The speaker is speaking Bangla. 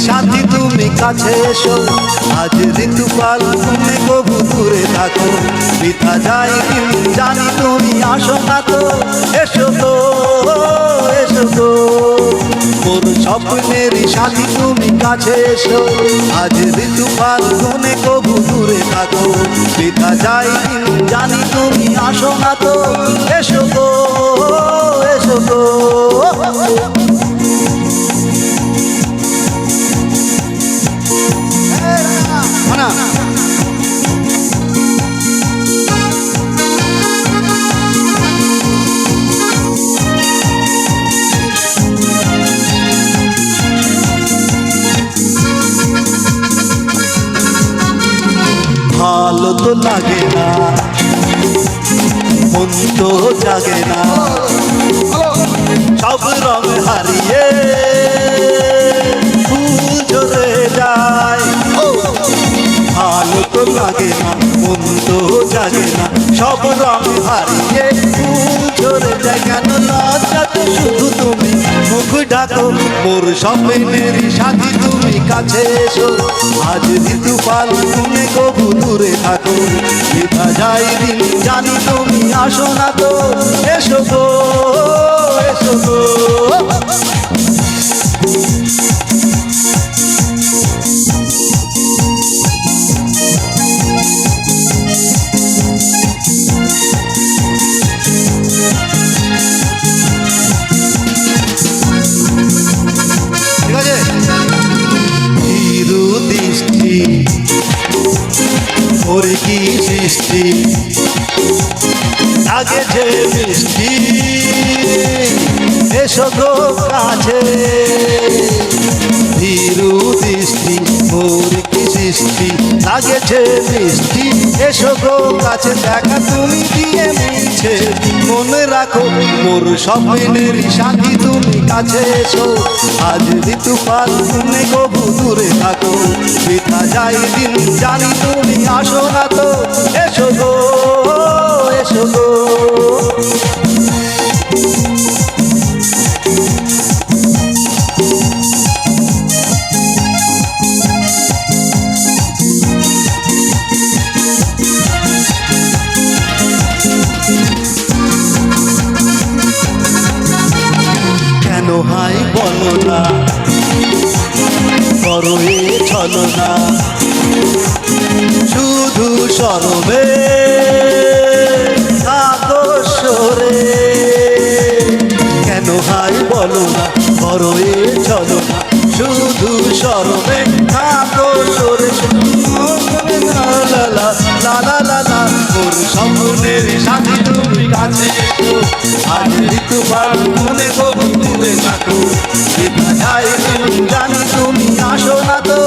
সাথী তুমি কাছে এসো, আজ ঋতুকাল তুমি কবু দূরে থাকো। বৃথা যায় দিন জানি তুমি আসো না তো, এসো তো এসো তো। মোর স্বপ্নের সাথী তুমি কাছে এসো, আজ ঋতুকাল তুমি কবু দূরে থাকো। বৃথা যায় দিন জানি তুমি আসো না তো, এসো তো এসো তো। ভালো তো লাগে না, মন তো জাগে না, সব রং হারিয়ে ফুল ঝরে যায়। ভালো তো লাগে না, মন তো জাগে না, সব রং হারিয়ে ফুল ঝরে যায়। কেন লজ্জাতে শুধু তুমি মুখ ডাকো, মোর স্বপ্নের সাথী তুমি কাছে এসো, আজ ঋতুকাল তুমি কবু দূরে থাকো। বৃথা যায় দিন জানি তুমি আসো না তো, এসো গো এসো গো। ওরে কি সৃষ্টি আগে যে মিষ্টি, এসো গো কাছে। ধীরু দৃষ্টি ওর কি সৃষ্টি লাগেছে মিষ্টি, এসো গো কাছে। দেখা তুমি দিয়ে মিছে মনে রাখো, মোর স্বপ্নের সাথী তুমি কাছে এসো, আজ ঋতুকাল তুমি কবু দূরে থাকো। বৃথা যায় দিন জানি তুমি আসো না তো, এসো গো এসো গো। কেন হাই বলো না, করো এ চলো না, শুধু সরবে থাকো সরে। কেন হাই বলো না, করো এ চলো না, শুধু সরবে থাকো সরে। লা লা লা লা লা লা, মোর স্বপ্নের সাথী তুমি কাছে এসো, আজ ঋতুকাল মনে কবু দূরে থাকো। বৃথা যায় দিন জানি তুমি আসো না তো,